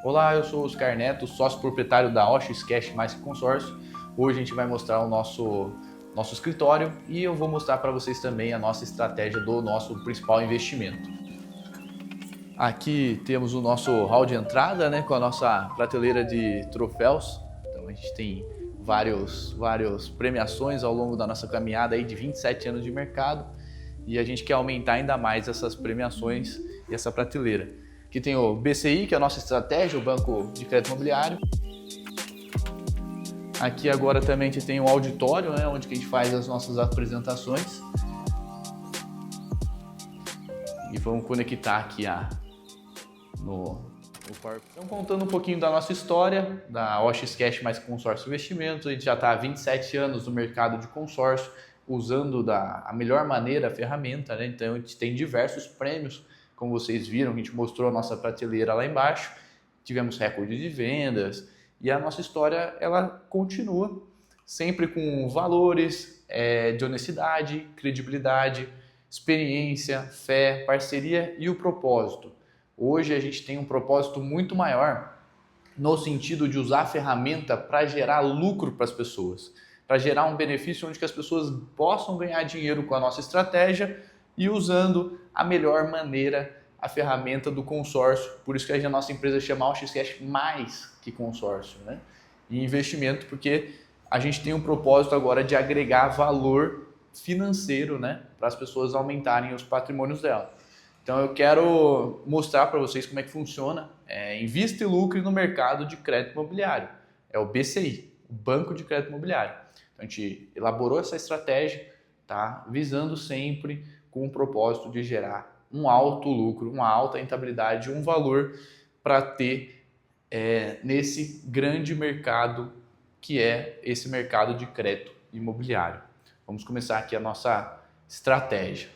Olá, eu sou o Oscar Neto, sócio proprietário da OX Cash Mais Consórcio. Hoje a gente vai mostrar o nosso escritório e eu vou mostrar para vocês também a nossa estratégia do nosso principal investimento. Aqui temos o nosso hall de entrada, né, com a nossa prateleira de troféus. Então a gente tem várias premiações ao longo da nossa caminhada aí de 27 anos de mercado e a gente quer aumentar ainda mais essas premiações e essa prateleira. Aqui tem o BCI, que é a nossa estratégia, o Banco de Crédito Imobiliário. Aqui agora também a gente tem um auditório, né, onde a gente faz as nossas apresentações. E vamos conectar aqui no quarto. Então, contando um pouquinho da nossa história, da OX Cash Mais Consórcio Investimentos, a gente já está há 27 anos no mercado de consórcio, usando a melhor maneira a ferramenta, né? Então a gente tem diversos prêmios, como vocês viram, a gente mostrou a nossa prateleira lá embaixo, tivemos recorde de vendas e a nossa história ela continua sempre com valores de honestidade, credibilidade, experiência, fé, parceria e o propósito. Hoje a gente tem um propósito muito maior no sentido de usar a ferramenta para gerar lucro para as pessoas, para gerar um benefício onde que as pessoas possam ganhar dinheiro com a nossa estratégia e usando a melhor maneira a ferramenta do consórcio. Por isso que a nossa empresa chama OX Cash mais que consórcio, né? E investimento, porque a gente tem um propósito agora de agregar valor financeiro, né, para as pessoas aumentarem os patrimônios dela. Então eu quero mostrar para vocês como é que funciona Invista e Lucre no mercado de crédito imobiliário. É o BCI, o Banco de Crédito Imobiliário. Então a gente elaborou essa estratégia, tá, visando sempre com o propósito de gerar um alto lucro, uma alta rentabilidade, um valor para ter nesse grande mercado que é esse mercado de crédito imobiliário. Vamos começar aqui a nossa estratégia.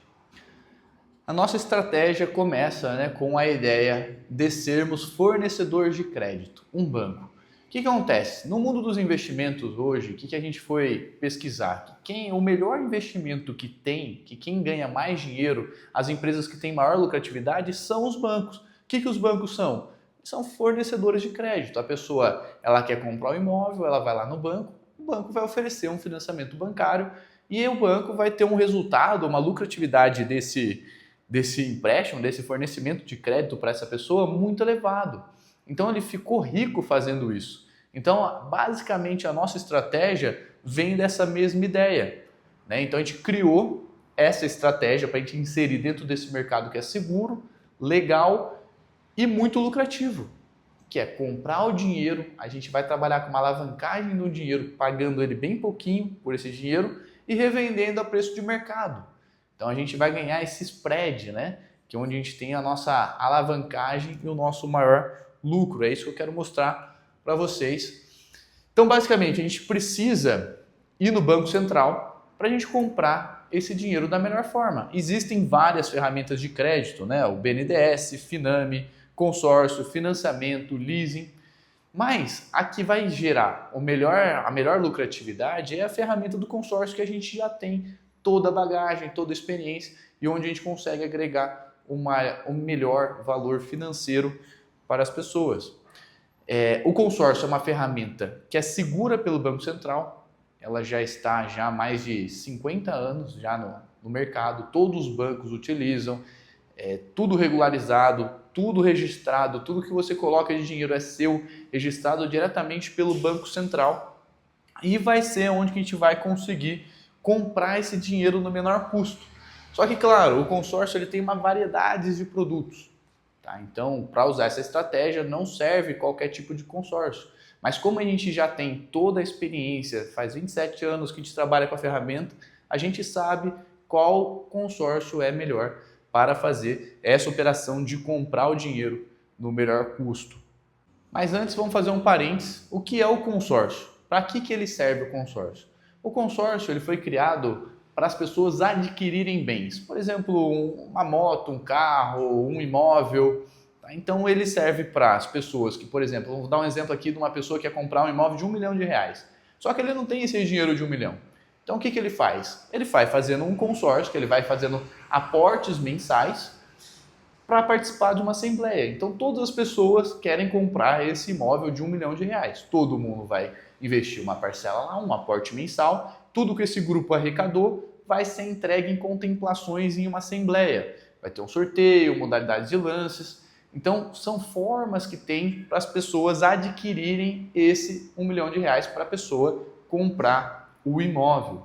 A nossa estratégia começa, né, com a ideia de sermos fornecedores de crédito, um banco. O que acontece? No mundo dos investimentos hoje, o que a gente foi pesquisar? O melhor investimento que quem ganha mais dinheiro, as empresas que têm maior lucratividade são os bancos. O que os bancos são? São fornecedores de crédito. A pessoa ela quer comprar um imóvel, ela vai lá no banco, o banco vai oferecer um financiamento bancário e o banco vai ter um resultado, uma lucratividade desse empréstimo, desse fornecimento de crédito para essa pessoa muito elevado. Então ele ficou rico fazendo isso. Então, basicamente, a nossa estratégia vem dessa mesma ideia, né? Então a gente criou essa estratégia para a gente inserir dentro desse mercado que é seguro, legal e muito lucrativo, que é comprar o dinheiro, a gente vai trabalhar com uma alavancagem no dinheiro, pagando ele bem pouquinho por esse dinheiro e revendendo a preço de mercado. Então a gente vai ganhar esse spread, né? Que é onde a gente tem a nossa alavancagem e o nosso maior lucro. É isso que eu quero mostrar para vocês. Então, basicamente, a gente precisa ir no Banco Central para a gente comprar esse dinheiro da melhor forma. Existem várias ferramentas de crédito, né? O BNDES, Finame, consórcio, financiamento, leasing. Mas a que vai gerar a melhor lucratividade é a ferramenta do consórcio que a gente já tem toda a bagagem, toda a experiência e onde a gente consegue agregar um melhor valor financeiro para as pessoas. O consórcio é uma ferramenta que é segura pelo Banco Central, ela já está há mais de 50 anos já no mercado, todos os bancos utilizam, tudo regularizado, tudo registrado, tudo que você coloca de dinheiro é seu, registrado diretamente pelo Banco Central e vai ser onde que a gente vai conseguir comprar esse dinheiro no menor custo. Só que, claro, o consórcio ele tem uma variedade de produtos. Tá? Então, para usar essa estratégia, não serve qualquer tipo de consórcio. Mas como a gente já tem toda a experiência, faz 27 anos que a gente trabalha com a ferramenta, a gente sabe qual consórcio é melhor para fazer essa operação de comprar o dinheiro no melhor custo. Mas antes, vamos fazer um parênteses. O que é o consórcio? Para que ele serve o consórcio? O consórcio ele foi criado para as pessoas adquirirem bens. Por exemplo, uma moto, um carro, um imóvel. Tá? Então ele serve para as pessoas que, por exemplo, vou dar um exemplo aqui de uma pessoa que quer comprar um imóvel de R$1 milhão. Só que ele não tem esse dinheiro de R$1 milhão. Então o que ele faz? Ele vai fazendo um consórcio, que ele vai fazendo aportes mensais para participar de uma assembleia. Então todas as pessoas querem comprar esse imóvel de R$1 milhão. Todo mundo vai investir uma parcela lá, um aporte mensal. Tudo que esse grupo arrecadou vai ser entregue em contemplações em uma assembleia. Vai ter um sorteio, modalidades de lances. Então são formas que tem para as pessoas adquirirem esse R$1 milhão para a pessoa comprar o imóvel.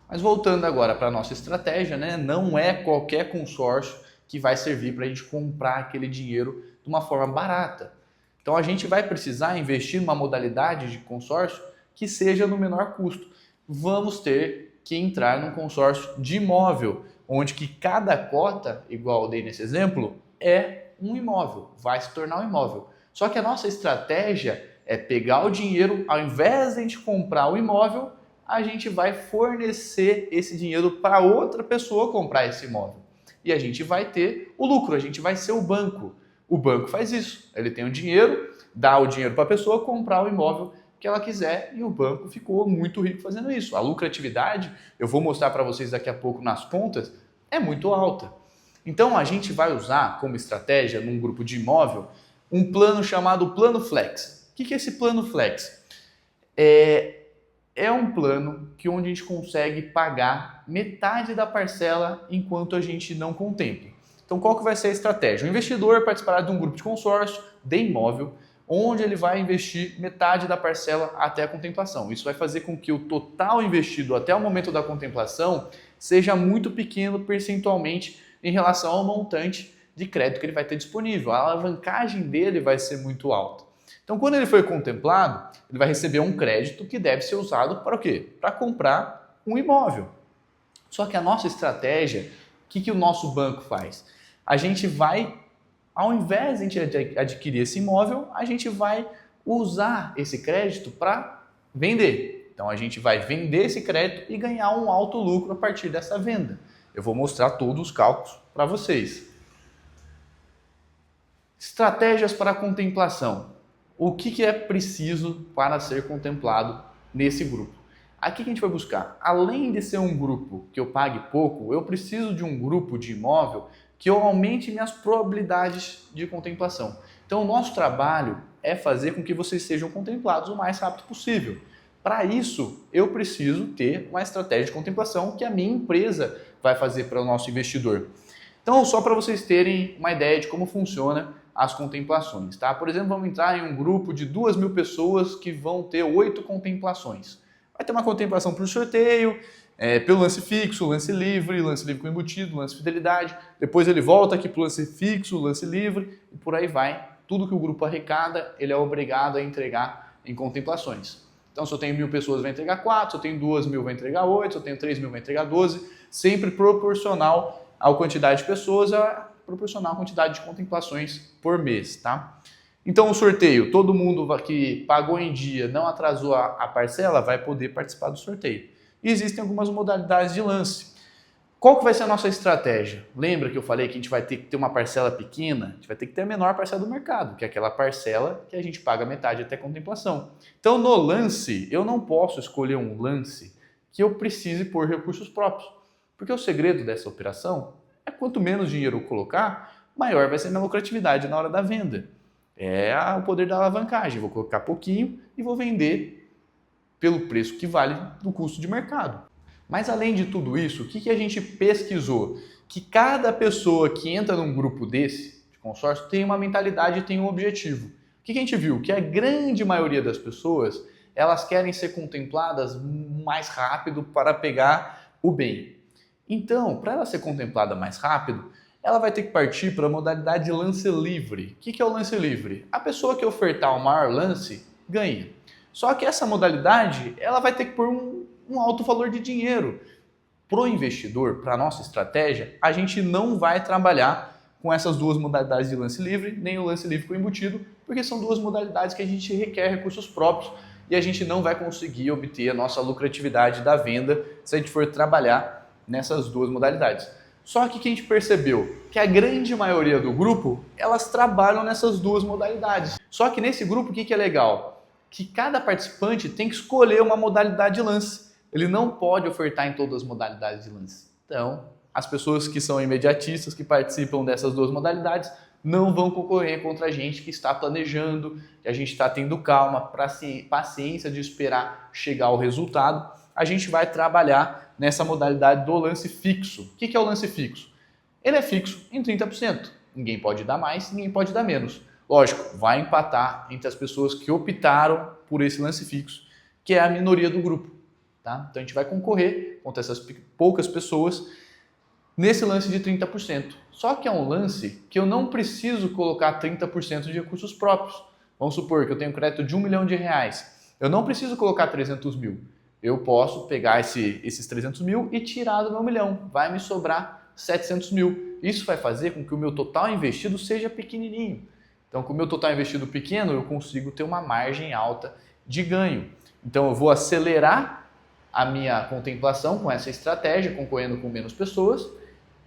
Mas voltando agora para a nossa estratégia, né? Não é qualquer consórcio que vai servir para a gente comprar aquele dinheiro de uma forma barata. Então a gente vai precisar investir numa modalidade de consórcio que seja no menor custo. Vamos ter que entrar num consórcio de imóvel, onde que cada cota, igual eu dei nesse exemplo, é um imóvel, vai se tornar um imóvel. Só que a nossa estratégia é pegar o dinheiro, ao invés de a gente comprar o imóvel, a gente vai fornecer esse dinheiro para outra pessoa comprar esse imóvel. E a gente vai ter o lucro, a gente vai ser o banco. O banco faz isso, ele tem o dinheiro, dá o dinheiro para a pessoa comprar o imóvel que ela quiser e o banco ficou muito rico fazendo isso. A lucratividade, eu vou mostrar para vocês daqui a pouco nas contas, é muito alta. Então a gente vai usar como estratégia num grupo de imóvel um plano chamado Plano Flex. O que é esse Plano Flex? É um plano onde a gente consegue pagar metade da parcela enquanto a gente não contempla. Então qual que vai ser a estratégia? O investidor participará de um grupo de consórcio de imóvel, onde ele vai investir metade da parcela até a contemplação. Isso vai fazer com que o total investido até o momento da contemplação seja muito pequeno percentualmente em relação ao montante de crédito que ele vai ter disponível. A alavancagem dele vai ser muito alta. Então, quando ele foi contemplado, ele vai receber um crédito que deve ser usado para o quê? Para comprar um imóvel. Só que a nossa estratégia, o que o nosso banco faz? A gente vai, ao invés de a gente adquirir esse imóvel, a gente vai usar esse crédito para vender. Então, a gente vai vender esse crédito e ganhar um alto lucro a partir dessa venda. Eu vou mostrar todos os cálculos para vocês. Estratégias para a contemplação. O que é preciso para ser contemplado nesse grupo? Aqui que a gente vai buscar, além de ser um grupo que eu pague pouco, eu preciso de um grupo de imóvel que eu aumente minhas probabilidades de contemplação. Então o nosso trabalho é fazer com que vocês sejam contemplados o mais rápido possível. Para isso, eu preciso ter uma estratégia de contemplação que a minha empresa vai fazer para o nosso investidor. Então, só para vocês terem uma ideia de como funciona as contemplações, tá? Por exemplo, vamos entrar em um grupo de 2.000 pessoas que vão ter 8 contemplações. Vai ter uma contemplação por sorteio, pelo lance fixo, lance livre com embutido, lance fidelidade. Depois ele volta aqui para o lance fixo, lance livre e por aí vai. Tudo que o grupo arrecada, ele é obrigado a entregar em contemplações. Então, se eu tenho 1.000 pessoas, vai entregar 4, se eu tenho 2.000, vai entregar 8, se eu tenho 3.000, vai entregar 12, sempre proporcional à quantidade de pessoas, proporcional à quantidade de contemplações por mês, tá? Então o sorteio, todo mundo que pagou em dia, não atrasou a parcela, vai poder participar do sorteio. E existem algumas modalidades de lance. Qual que vai ser a nossa estratégia? Lembra que eu falei que a gente vai ter que ter uma parcela pequena? A gente vai ter que ter a menor parcela do mercado, que é aquela parcela que a gente paga metade até a contemplação. Então no lance, eu não posso escolher um lance que eu precise pôr recursos próprios. Porque o segredo dessa operação é quanto menos dinheiro eu colocar, maior vai ser a minha lucratividade na hora da venda. É o poder da alavancagem. Vou colocar pouquinho e vou vender pelo preço que vale do custo de mercado. Mas além de tudo isso, o que a gente pesquisou? Que cada pessoa que entra num grupo desse, de consórcio, tem uma mentalidade e tem um objetivo. O que a gente viu? Que a grande maioria das pessoas, elas querem ser contempladas mais rápido para pegar o bem. Então, para ela ser contemplada mais rápido, ela vai ter que partir para a modalidade de lance livre. O que é o lance livre? A pessoa que ofertar o maior lance ganha. Só que essa modalidade, ela vai ter que pôr um alto valor de dinheiro. Para o investidor, para a nossa estratégia, a gente não vai trabalhar com essas duas modalidades de lance livre, nem o lance livre com embutido, porque são duas modalidades que a gente requer recursos próprios e a gente não vai conseguir obter a nossa lucratividade da venda se a gente for trabalhar nessas duas modalidades. Só que a gente percebeu que a grande maioria do grupo, elas trabalham nessas duas modalidades. Só que nesse grupo, o que é legal? Que cada participante tem que escolher uma modalidade de lance. Ele não pode ofertar em todas as modalidades de lance. Então, as pessoas que são imediatistas, que participam dessas duas modalidades, não vão concorrer contra a gente que está planejando, que a gente está tendo calma, paciência de esperar chegar ao resultado. A gente vai trabalhar nessa modalidade do lance fixo. O que é o lance fixo? Ele é fixo em 30%. Ninguém pode dar mais, ninguém pode dar menos. Lógico, vai empatar entre as pessoas que optaram por esse lance fixo, que é a minoria do grupo. Tá? Então a gente vai concorrer contra essas poucas pessoas nesse lance de 30%. Só que é um lance que eu não preciso colocar 30% de recursos próprios. Vamos supor que eu tenho crédito de R$1 milhão. Eu não preciso colocar 300 mil. Eu posso pegar esses 300 mil e tirar do meu milhão. Vai me sobrar 700 mil. Isso vai fazer com que o meu total investido seja pequenininho. Então, com o meu total investido pequeno, eu consigo ter uma margem alta de ganho. Então, eu vou acelerar a minha contemplação com essa estratégia, concorrendo com menos pessoas,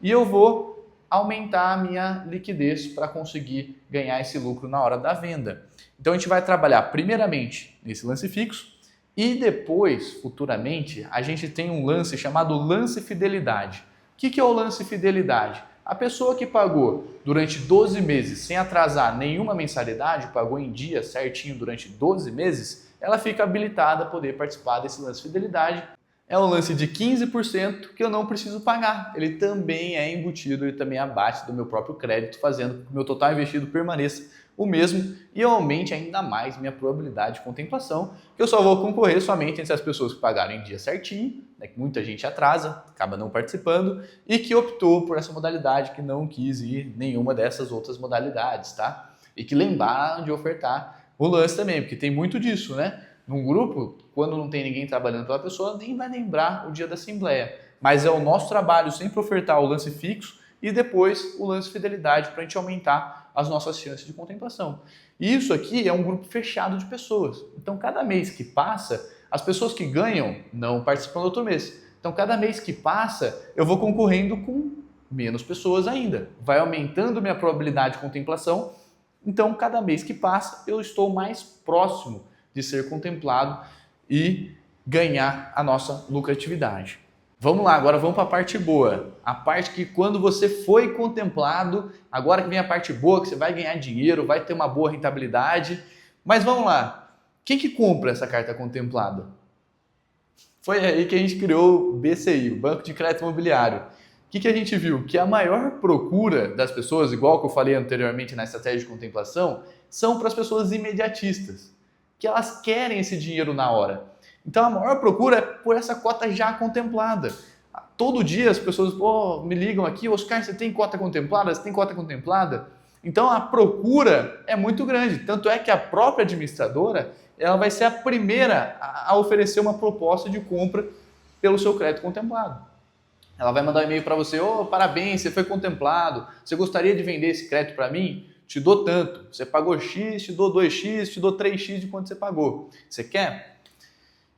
e eu vou aumentar a minha liquidez para conseguir ganhar esse lucro na hora da venda. Então, a gente vai trabalhar primeiramente nesse lance fixo e depois, futuramente, a gente tem um lance chamado lance fidelidade. O que é o lance fidelidade? A pessoa que pagou durante 12 meses sem atrasar nenhuma mensalidade, pagou em dia certinho durante 12 meses, ela fica habilitada a poder participar desse lance fidelidade. É um lance de 15% que eu não preciso pagar. Ele também é embutido, ele também abate do meu próprio crédito, fazendo com que o meu total investido permaneça o mesmo e eu aumente ainda mais minha probabilidade de contemplação, que eu só vou concorrer somente entre as pessoas que pagaram em dia certinho, né, que muita gente atrasa, acaba não participando, e que optou por essa modalidade, que não quis ir nenhuma dessas outras modalidades, tá? E que lembraram de ofertar o lance também, porque tem muito disso, né? Num grupo, quando não tem ninguém trabalhando pela pessoa, nem vai lembrar o dia da assembleia. Mas é o nosso trabalho sempre ofertar o lance fixo e depois o lance fidelidade para a gente aumentar as nossas chances de contemplação. E isso aqui é um grupo fechado de pessoas. Então, cada mês que passa, as pessoas que ganham não participam do outro mês. Então, cada mês que passa, eu vou concorrendo com menos pessoas ainda. Vai aumentando minha probabilidade de contemplação. Então, cada mês que passa, eu estou mais próximo de ser contemplado e ganhar a nossa lucratividade. Vamos lá, agora vamos para a parte boa. A parte que quando você foi contemplado, agora que vem a parte boa, que você vai ganhar dinheiro, vai ter uma boa rentabilidade. Mas vamos lá, quem que compra essa carta contemplada? Foi aí que a gente criou o BCI, o Banco de Crédito Imobiliário. O que a gente viu? Que a maior procura das pessoas, igual que eu falei anteriormente na estratégia de contemplação, são para as pessoas imediatistas, que elas querem esse dinheiro na hora. Então a maior procura é por essa cota já contemplada. Todo dia as pessoas me ligam aqui, Oscar, você tem cota contemplada? Você tem cota contemplada? Então a procura é muito grande. Tanto é que a própria administradora ela vai ser a primeira a oferecer uma proposta de compra pelo seu crédito contemplado. Ela vai mandar um e-mail para você, parabéns, você foi contemplado, você gostaria de vender esse crédito para mim? Te dou tanto, você pagou X, te dou 2X, te dou 3X de quanto você pagou. Você quer?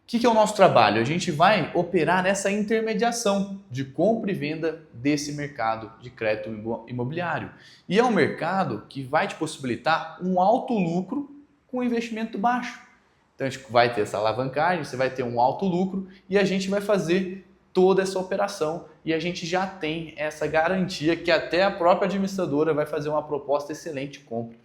O que é o nosso trabalho? A gente vai operar nessa intermediação de compra e venda desse mercado de crédito imobiliário. E é um mercado que vai te possibilitar um alto lucro com investimento baixo. Então a gente vai ter essa alavancagem, você vai ter um alto lucro e a gente vai fazer toda essa operação e a gente já tem essa garantia que até a própria administradora vai fazer uma proposta excelente de compra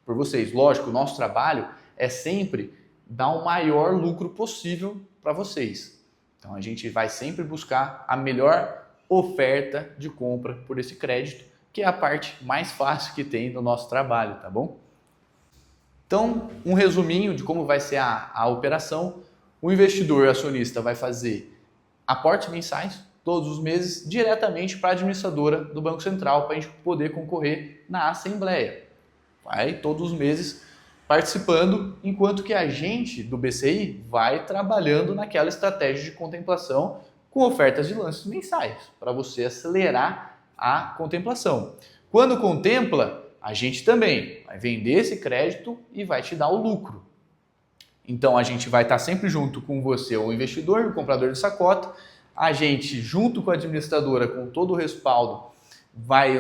por vocês. Lógico, o nosso trabalho é sempre dar o maior lucro possível para vocês. Então a gente vai sempre buscar a melhor oferta de compra por esse crédito, que é a parte mais fácil que tem do nosso trabalho, tá bom? Então, um resuminho de como vai ser a operação. O investidor acionista vai fazer aportes mensais, todos os meses, diretamente para a administradora do Banco Central, para a gente poder concorrer na Assembleia. Vai todos os meses participando, enquanto que a gente do BCI vai trabalhando naquela estratégia de contemplação com ofertas de lances mensais, para você acelerar a contemplação. Quando contempla, a gente também vai vender esse crédito e vai te dar o lucro. Então a gente vai estar sempre junto com você, o investidor, o comprador dessa cota, a gente junto com a administradora, com todo o respaldo, vai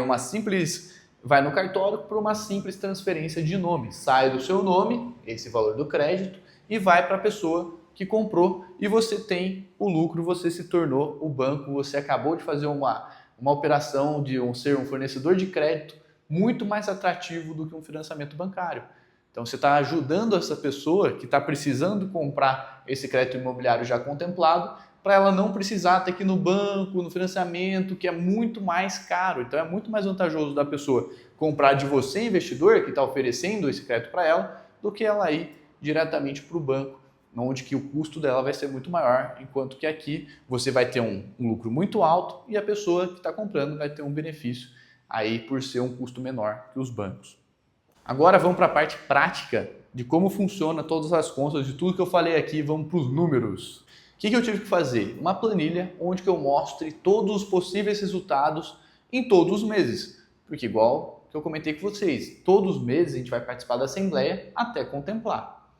no cartório por uma simples transferência de nome. Sai do seu nome, esse valor do crédito, e vai para a pessoa que comprou e você tem o lucro, você se tornou o banco, você acabou de fazer uma operação de ser um fornecedor de crédito muito mais atrativo do que um financiamento bancário. Então você está ajudando essa pessoa que está precisando comprar esse crédito imobiliário já contemplado, para ela não precisar ter que ir no banco, no financiamento, que é muito mais caro. Então é muito mais vantajoso da pessoa comprar de você, investidor, que está oferecendo esse crédito para ela, do que ela ir diretamente para o banco, onde que o custo dela vai ser muito maior, enquanto que aqui você vai ter um lucro muito alto e a pessoa que está comprando vai ter um benefício aí por ser um custo menor que os bancos. Agora vamos para a parte prática de como funciona todas as contas, de tudo que eu falei aqui, vamos para os números. O que eu tive que fazer? Uma planilha onde que eu mostre todos os possíveis resultados em todos os meses. Porque igual que eu comentei com vocês, todos os meses a gente vai participar da assembleia até contemplar.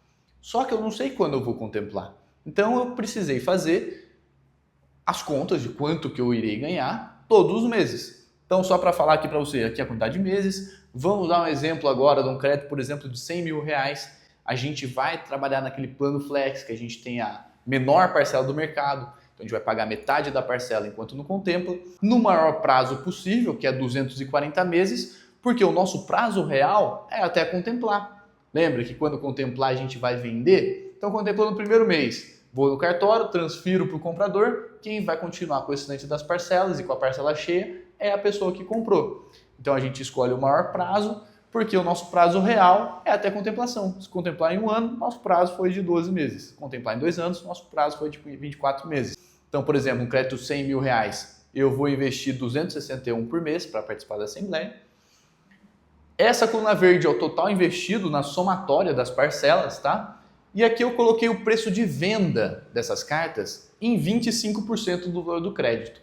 Só que eu não sei quando eu vou contemplar. Então eu precisei fazer as contas de quanto que eu irei ganhar todos os meses. Então só para falar aqui para você, aqui a quantidade de meses, vamos dar um exemplo agora de um crédito, por exemplo, de R$100 mil. A gente vai trabalhar naquele plano flex que a gente tem a menor parcela do mercado, então a gente vai pagar metade da parcela enquanto não contempla, no maior prazo possível, que é 240 meses, porque o nosso prazo real é até contemplar. Lembra que quando contemplar a gente vai vender? Então contemplou no primeiro mês, vou no cartório, transfiro para o comprador, quem vai continuar com o restante das parcelas e com a parcela cheia é a pessoa que comprou. Então a gente escolhe o maior prazo, porque o nosso prazo real é até contemplação. Se contemplar em um ano, nosso prazo foi de 12 meses. Se contemplar em 2 anos, nosso prazo foi de 24 meses. Então, por exemplo, um crédito de R$100 mil, eu vou investir 261 por mês para participar da assembleia. Essa coluna verde é o total investido na somatória das parcelas, tá? E aqui eu coloquei o preço de venda dessas cartas em 25% do valor do crédito.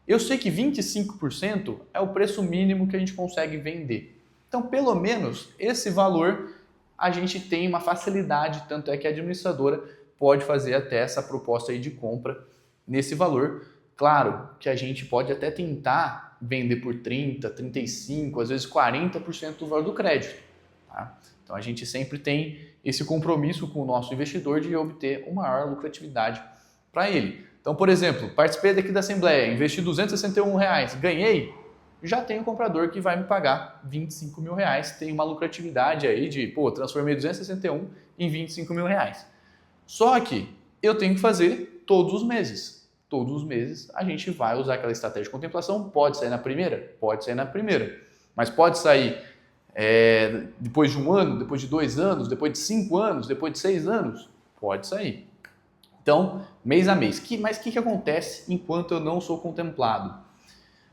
Eu sei que 25% é o preço mínimo que a gente consegue vender. Então, pelo menos, esse valor a gente tem uma facilidade, tanto é que a administradora pode fazer até essa proposta aí de compra nesse valor. Claro que a gente pode até tentar vender por 30%, 35%, às vezes 40% do valor do crédito. Tá? Então, a gente sempre tem esse compromisso com o nosso investidor de obter uma maior lucratividade para ele. Então, por exemplo, participei daqui da assembleia, investi R$261, ganhei, já tem um comprador que vai me pagar R$25 mil, tem uma lucratividade aí de, transformei 261 em R$25 mil. Só que eu tenho que fazer todos os meses. Todos os meses a gente vai usar aquela estratégia de contemplação, pode sair na primeira? Pode sair na primeira, mas pode sair depois de 1 ano, depois de 2 anos, depois de 5 anos, depois de 6 anos? Pode sair. Então, mês a mês. Mas o que acontece enquanto eu não sou contemplado?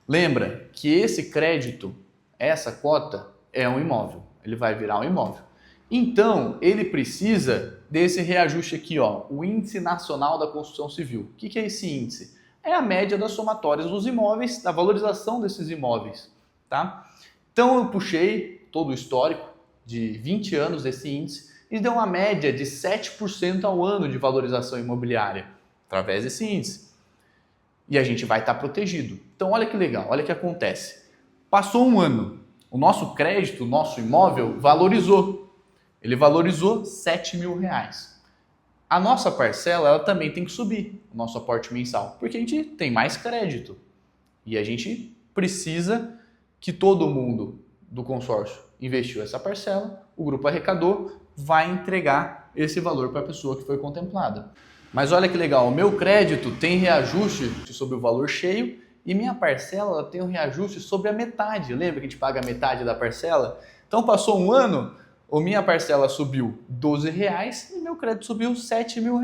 Lembra que esse crédito, essa cota, é um imóvel. Ele vai virar um imóvel. Então, ele precisa desse reajuste aqui, ó, o Índice Nacional da Construção Civil. O que é esse índice? É a média das somatórias dos imóveis, da valorização desses imóveis. Tá? Então, eu puxei todo o histórico de 20 anos desse índice e deu uma média de 7% ao ano de valorização imobiliária, através desse índice. E a gente vai estar protegido. Então, olha que legal, olha o que acontece. Passou 1 ano, o nosso crédito, o nosso imóvel valorizou. Ele valorizou R$7 mil. A nossa parcela, ela também tem que subir, o nosso aporte mensal, porque a gente tem mais crédito. E a gente precisa que todo mundo do consórcio investiu essa parcela, o grupo arrecadou, vai entregar esse valor para a pessoa que foi contemplada. Mas olha que legal, o meu crédito tem reajuste sobre o valor cheio e minha parcela tem um reajuste sobre a metade. Lembra que a gente paga a metade da parcela? Então passou 1 ano, a minha parcela subiu R$12 e meu crédito subiu R$7 mil.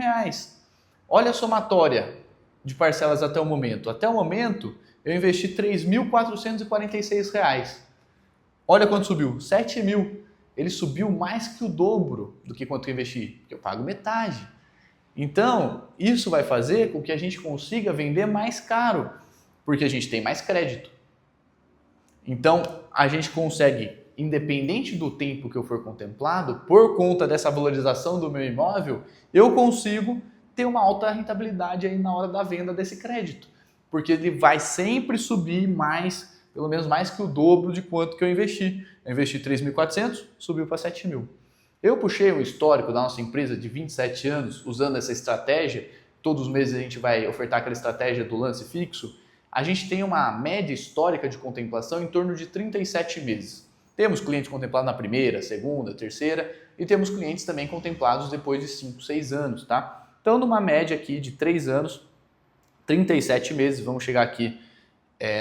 Olha a somatória de parcelas até o momento. Até o momento eu investi R$3.446. Olha quanto subiu, R$7 mil. Ele subiu mais que o dobro do que quanto eu investi, porque eu pago metade. Então, isso vai fazer com que a gente consiga vender mais caro, porque a gente tem mais crédito. Então, a gente consegue, independente do tempo que eu for contemplado, por conta dessa valorização do meu imóvel, eu consigo ter uma alta rentabilidade aí na hora da venda desse crédito, porque ele vai sempre subir mais, pelo menos mais que o dobro de quanto que eu investi. Eu investi 3.400, subiu para 7 mil. Eu puxei o histórico da nossa empresa de 27 anos usando essa estratégia. Todos os meses a gente vai ofertar aquela estratégia do lance fixo. a gente tem uma média histórica de contemplação em torno de 37 meses. Temos clientes contemplados na primeira, segunda, terceira e temos clientes também contemplados depois de 5, 6 anos, tá? Então, numa média aqui de 3 anos, 37 meses, vamos chegar aqui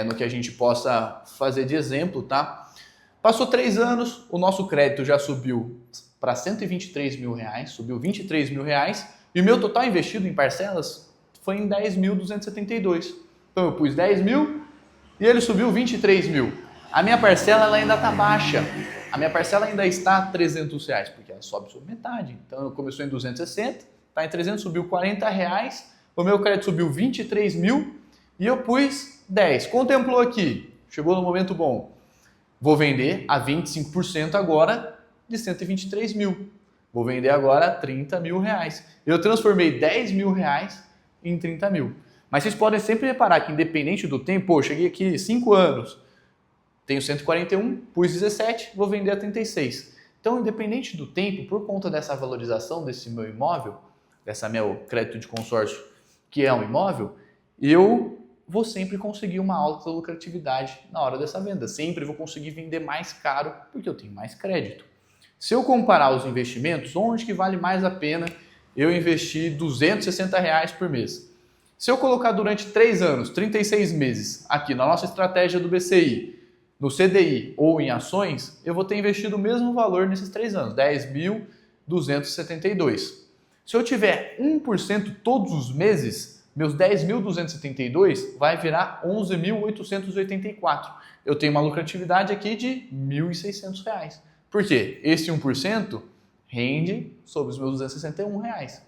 no que a gente possa fazer de exemplo, tá? Passou 3 anos, o nosso crédito já subiu para 123 mil reais, subiu 23 mil reais e o meu total investido em parcelas foi em 10.272. Então eu pus 10 mil e ele subiu 23 mil. A minha parcela ela ainda está baixa, a minha parcela ainda está a 300 reais, porque ela sobe sobre metade. Então começou em 260, está em 300, subiu 40 reais, o meu crédito subiu 23 mil e eu pus 10. Contemplou aqui, chegou no momento bom. Vou vender a 25% agora de 123 mil. Vou vender agora 30 mil reais. Eu transformei 10 mil reais em 30 mil. Mas vocês podem sempre reparar que independente do tempo, pô, cheguei aqui 5 anos, tenho 141, pus 17, vou vender a 36. Então, independente do tempo, por conta dessa valorização desse meu imóvel, dessa meu crédito de consórcio, que é um imóvel, eu vou sempre conseguir uma alta lucratividade na hora dessa venda. Sempre vou conseguir vender mais caro porque eu tenho mais crédito. Se eu comparar os investimentos, onde que vale mais a pena eu investir R$260 por mês? Se eu colocar durante 3 anos, 36 meses, aqui na nossa estratégia do BCI, no CDI ou em ações, eu vou ter investido o mesmo valor nesses 3 anos, 10.272. Se eu tiver 1% todos os meses, meus 10.272 vai virar 11.884. Eu tenho uma lucratividade aqui de R$1.600. Por quê? Esse 1% rende sobre os meus R$261.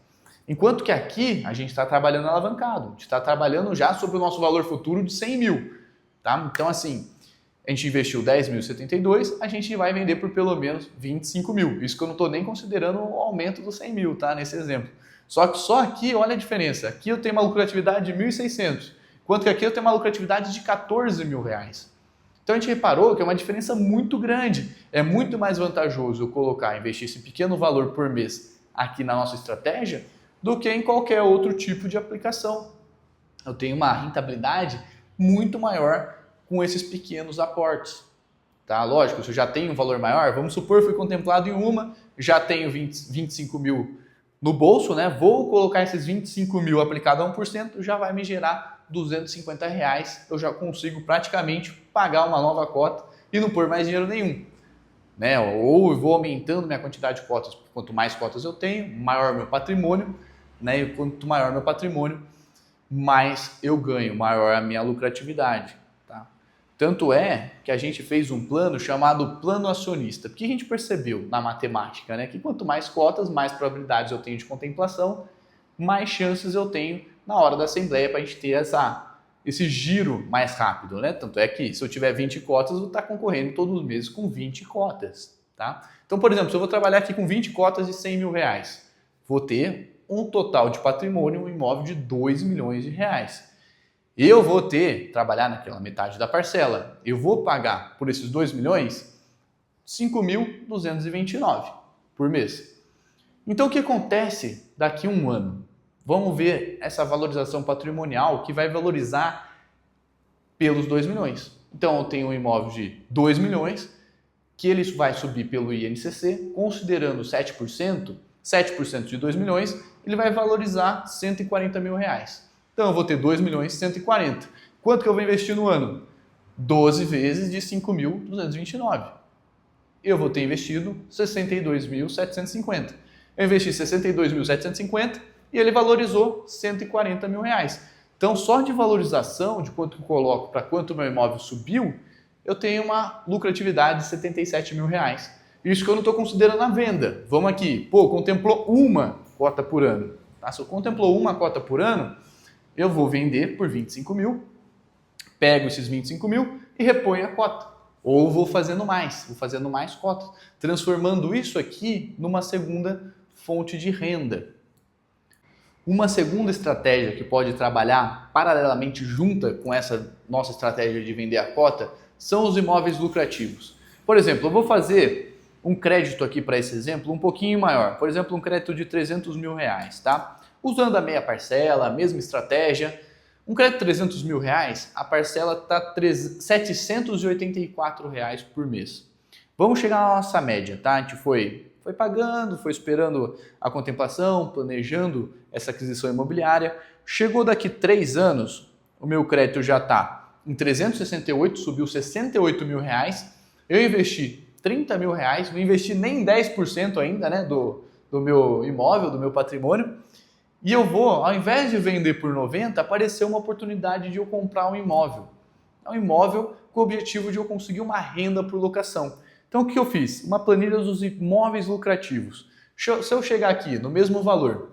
Enquanto que aqui a gente está trabalhando alavancado, a gente está trabalhando já sobre o nosso valor futuro de 100 mil. Tá? Então assim, a gente investiu 10.072, a gente vai vender por pelo menos 25 mil. Isso que eu não estou nem considerando o aumento dos 100 mil, tá? Nesse exemplo. Só que só aqui, olha a diferença. Aqui eu tenho uma lucratividade de 1.600, enquanto que aqui eu tenho uma lucratividade de 14 mil reais. Então a gente reparou que é uma diferença muito grande. É muito mais vantajoso eu investir esse pequeno valor por mês aqui na nossa estratégia do que em qualquer outro tipo de aplicação. Eu tenho uma rentabilidade muito maior com esses pequenos aportes. Tá? Lógico, se eu já tenho um valor maior, vamos supor que fui contemplado em uma, já tenho 25 mil no bolso, né? Vou colocar esses 25 mil aplicado a 1%, já vai me gerar R$250, eu já consigo praticamente pagar uma nova cota e não pôr mais dinheiro nenhum. Né? Ou eu vou aumentando minha quantidade de cotas, quanto mais cotas eu tenho, maior meu patrimônio, né? E quanto maior meu patrimônio, mais eu ganho, maior a minha lucratividade. Tá? Tanto é que a gente fez um plano chamado plano acionista, porque a gente percebeu na matemática, né, que quanto mais cotas, mais probabilidades eu tenho de contemplação, mais chances eu tenho na hora da assembleia para a gente ter esse giro mais rápido. Né? Tanto é que se eu tiver 20 cotas, eu vou estar concorrendo todos os meses com 20 cotas. Tá? Então, por exemplo, se eu vou trabalhar aqui com 20 cotas de 100 mil reais, vou ter um total de patrimônio, um imóvel de 2 milhões de reais. Eu vou trabalhar naquela metade da parcela, eu vou pagar por esses 2 milhões 5.229 por mês. Então o que acontece daqui a um ano? Vamos ver essa valorização patrimonial que vai valorizar pelos 2 milhões. Então eu tenho um imóvel de 2 milhões, que ele vai subir pelo INCC, considerando 7% de 2 milhões, ele vai valorizar 140 mil reais. Então eu vou ter 2 milhões e 140. Quanto que eu vou investir no ano? 12 vezes de 5.229. Eu vou ter investido 62.750. Eu investi 62.750 e ele valorizou 140 mil reais. Então só de valorização, de quanto eu coloco para quanto o meu imóvel subiu, eu tenho uma lucratividade de 77 mil reais. Isso que eu não estou considerando a venda. Vamos aqui, contemplou uma cota por ano. Tá? Se eu contemplou uma cota por ano, eu vou vender por 25 mil, pego esses 25 mil e reponho a cota. Ou vou fazendo mais cotas, transformando isso aqui numa segunda fonte de renda. Uma segunda estratégia que pode trabalhar paralelamente junta com essa nossa estratégia de vender a cota são os imóveis lucrativos. Por exemplo, eu vou fazer um crédito aqui para esse exemplo um pouquinho maior. Por exemplo, um crédito de 300 mil reais, tá? Usando a meia parcela, a mesma estratégia, Um crédito de 300 mil reais, a parcela está R$ 784 reais por mês. Vamos chegar na nossa média, tá? A gente foi pagando, foi esperando a contemplação, planejando essa aquisição imobiliária. Chegou daqui 3 anos, o meu crédito já está em 368, subiu 68 mil reais. Eu investi 30 mil reais, não investi nem 10% ainda, né, do meu imóvel, do meu patrimônio. E eu vou, ao invés de vender por 90, apareceu uma oportunidade de eu comprar um imóvel. É um imóvel com o objetivo de eu conseguir uma renda por locação. Então o que eu fiz? Uma planilha dos imóveis lucrativos. Se eu chegar aqui no mesmo valor,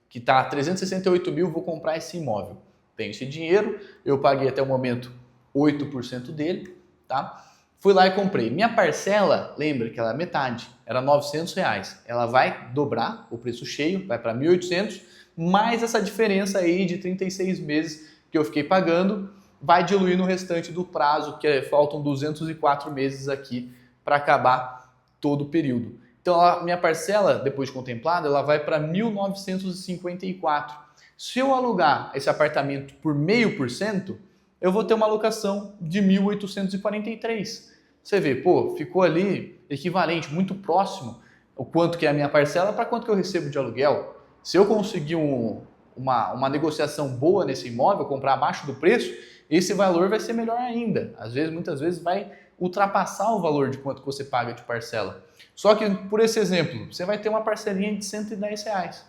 que está 368 mil, vou comprar esse imóvel. Tenho esse dinheiro, eu paguei até o momento 8% dele, tá? Fui lá e comprei. Minha parcela, lembra que ela é metade, era R$ 900 reais. Ela vai dobrar o preço cheio, vai para 1.800, mais essa diferença aí de 36 meses que eu fiquei pagando, vai diluir no restante do prazo, que faltam 204 meses aqui para acabar todo o período. Então, a minha parcela, depois de contemplada, ela vai para 1.954. Se eu alugar esse apartamento por 0,5%, eu vou ter uma alocação de 1.843. Você vê, pô, ficou ali equivalente, muito próximo o quanto que é a minha parcela para quanto que eu recebo de aluguel. Se eu conseguir uma negociação boa nesse imóvel, comprar abaixo do preço, esse valor vai ser melhor ainda. Muitas vezes vai ultrapassar o valor de quanto que você paga de parcela. Só que, por esse exemplo, você vai ter uma parcelinha de R$ 110 reais.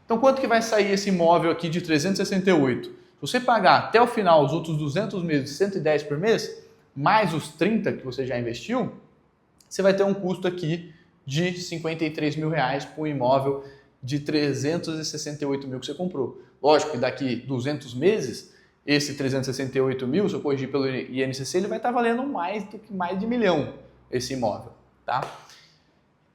Então, quanto que vai sair esse imóvel aqui de 368? Se você pagar até o final os outros 200 meses, 110 por mês, mais os 30 que você já investiu, você vai ter um custo aqui de 53 mil reais por um imóvel de 368 mil que você comprou. Lógico que daqui 200 meses, esse 368 mil, se eu corrigir pelo INCC, ele vai estar valendo mais de R$ 1 milhão, esse imóvel, tá?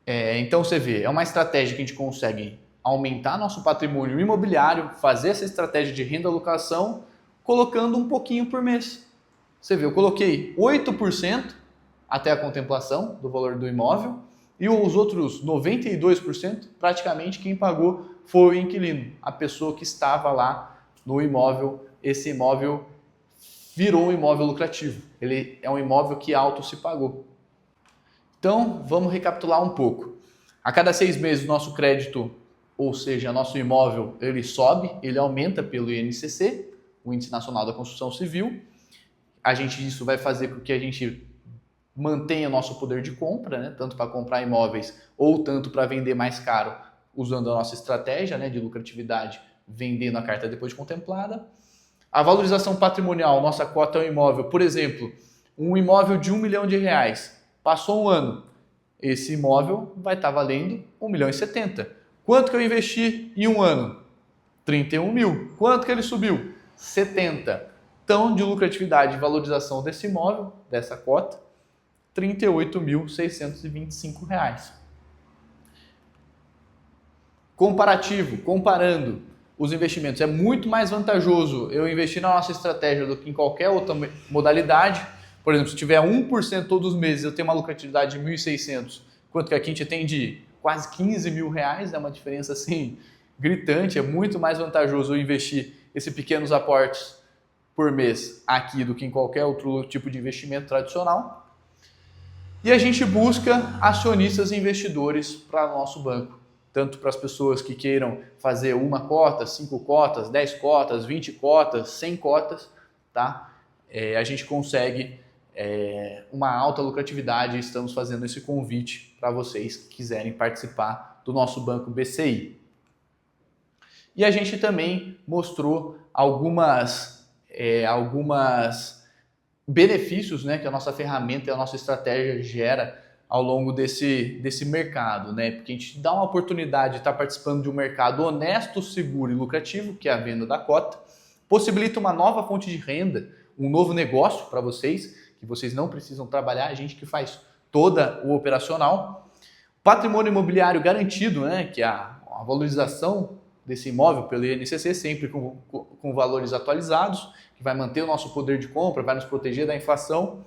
Então você vê, é uma estratégia que a gente consegue aumentar nosso patrimônio imobiliário, fazer essa estratégia de renda-alocação, colocando um pouquinho por mês. Você vê, eu coloquei 8% até a contemplação do valor do imóvel e os outros 92%, praticamente quem pagou foi o inquilino, a pessoa que estava lá no imóvel. Esse imóvel virou um imóvel lucrativo, ele é um imóvel que auto se pagou. Então, vamos recapitular um pouco. A cada 6 meses, o nosso crédito, ou seja, nosso imóvel, ele sobe, ele aumenta pelo INCC, o Índice Nacional da Construção Civil. Isso vai fazer com que a gente mantenha o nosso poder de compra, né? Tanto para comprar imóveis ou tanto para vender mais caro, usando a nossa estratégia, né, de lucratividade, vendendo a carta depois de contemplada. A valorização patrimonial, nossa cota é um imóvel, por exemplo, um imóvel de R$ 1 milhão, passou um ano, esse imóvel vai estar valendo R$ 1.070.000. Quanto que eu investi em um ano? 31 mil. Quanto que ele subiu? 70. Então, de lucratividade e valorização desse imóvel, dessa cota, R$ 38.625. Comparativo, comparando os investimentos, é muito mais vantajoso eu investir na nossa estratégia do que em qualquer outra modalidade. Por exemplo, se tiver 1% todos os meses, eu tenho uma lucratividade de 1.600, enquanto que aqui a gente tem de quase 15 mil reais, é uma diferença assim gritante. É muito mais vantajoso eu investir esses pequenos aportes por mês aqui do que em qualquer outro tipo de investimento tradicional. E a gente busca acionistas e investidores para o nosso banco, tanto para as pessoas que queiram fazer uma cota, 5 cotas, 10 cotas, 20 cotas, 100 cotas, tá? A gente consegue uma alta lucratividade e estamos fazendo esse convite para vocês que quiserem participar do nosso banco BCI. E a gente também mostrou algumas benefícios, né, que a nossa ferramenta e a nossa estratégia gera ao longo desse mercado, né? Porque a gente dá uma oportunidade de estar participando de um mercado honesto, seguro e lucrativo, que é a venda da cota, possibilita uma nova fonte de renda, um novo negócio para vocês, que vocês não precisam trabalhar, a gente que faz toda o operacional. Patrimônio imobiliário garantido, né, que é a valorização desse imóvel pelo INCC, sempre com valores atualizados, que vai manter o nosso poder de compra, vai nos proteger da inflação.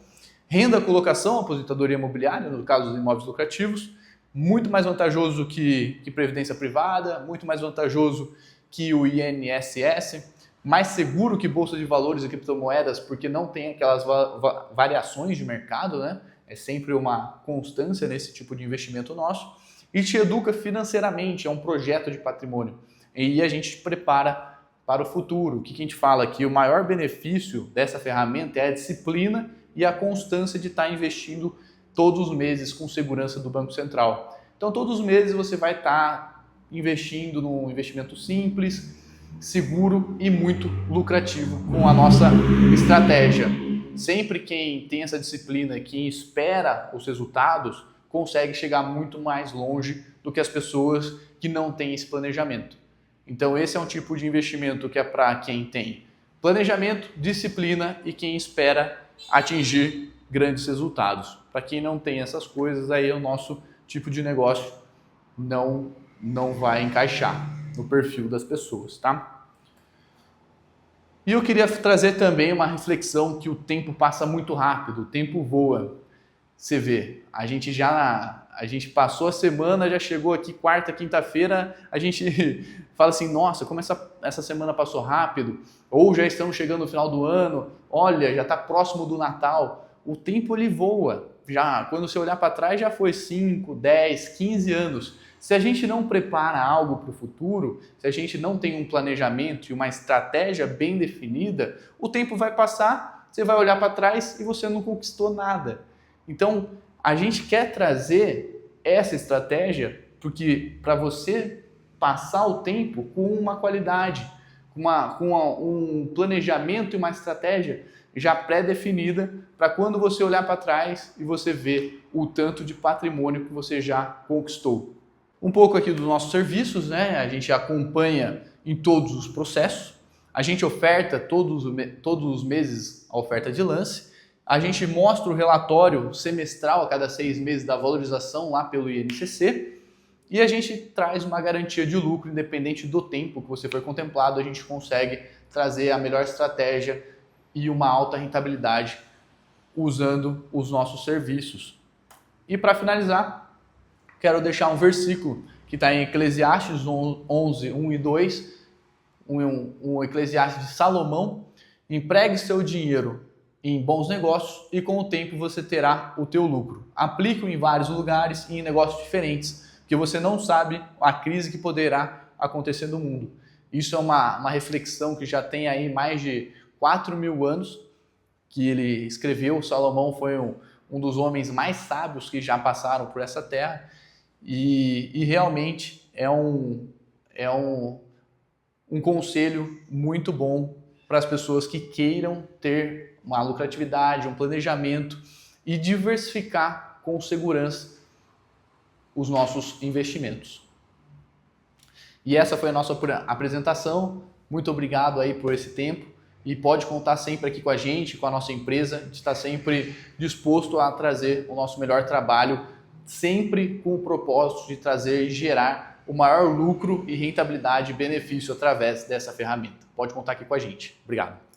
Renda, colocação, aposentadoria imobiliária, no caso dos imóveis lucrativos, muito mais vantajoso que previdência privada, muito mais vantajoso que o INSS. mais seguro que bolsa de valores e criptomoedas, porque não tem aquelas variações de mercado, né? É sempre uma constância nesse tipo de investimento nosso. E te educa financeiramente, é um projeto de patrimônio. E a gente te prepara para o futuro. O que a gente fala aqui? O maior benefício dessa ferramenta é a disciplina e a constância de estar investindo todos os meses com segurança do Banco Central. Então, todos os meses você vai estar investindo num investimento simples, seguro e muito lucrativo com a nossa estratégia. Sempre quem tem essa disciplina, quem espera os resultados, consegue chegar muito mais longe do que as pessoas que não têm esse planejamento. Então esse é um tipo de investimento que é para quem tem planejamento, disciplina e quem espera atingir grandes resultados. Para quem não tem essas coisas, aí o nosso tipo de negócio não vai encaixar no perfil das pessoas, tá? E eu queria trazer também uma reflexão que o tempo passa muito rápido, o tempo voa. Você vê, a gente passou a semana, já chegou aqui quarta, quinta-feira, a gente fala assim, nossa, como essa semana passou rápido, ou já estamos chegando no final do ano, olha, já está próximo do Natal. O tempo ele voa, já quando você olhar para trás já foi 5, 10, 15 anos. Se a gente não prepara algo para o futuro, se a gente não tem um planejamento e uma estratégia bem definida, o tempo vai passar, você vai olhar para trás e você não conquistou nada. Então, a gente quer trazer essa estratégia porque para você passar o tempo com uma qualidade, com um planejamento e uma estratégia já pré-definida para quando você olhar para trás e você ver o tanto de patrimônio que você já conquistou. Um pouco aqui dos nossos serviços, né? A gente acompanha em todos os processos, a gente oferta todos os meses a oferta de lance, a gente mostra o relatório semestral a cada 6 meses da valorização lá pelo INCC e a gente traz uma garantia de lucro independente do tempo que você foi contemplado, a gente consegue trazer a melhor estratégia e uma alta rentabilidade usando os nossos serviços. E para finalizar, quero deixar um versículo que está em Eclesiastes 11, 1 e 2, um Eclesiastes de Salomão. Empregue seu dinheiro em bons negócios e com o tempo você terá o teu lucro. Aplique-o em vários lugares e em negócios diferentes, porque você não sabe a crise que poderá acontecer no mundo. Isso é uma reflexão que já tem aí mais de 4.000 anos que ele escreveu. Salomão foi um dos homens mais sábios que já passaram por essa terra. E realmente é um conselho muito bom para as pessoas que queiram ter uma lucratividade, um planejamento e diversificar com segurança os nossos investimentos. E essa foi a nossa apresentação. Muito obrigado aí por esse tempo e pode contar sempre aqui com a gente, com a nossa empresa. A gente está sempre disposto a trazer o nosso melhor trabalho, sempre com o propósito de trazer e gerar o maior lucro e rentabilidade e benefício através dessa ferramenta. Pode contar aqui com a gente. Obrigado.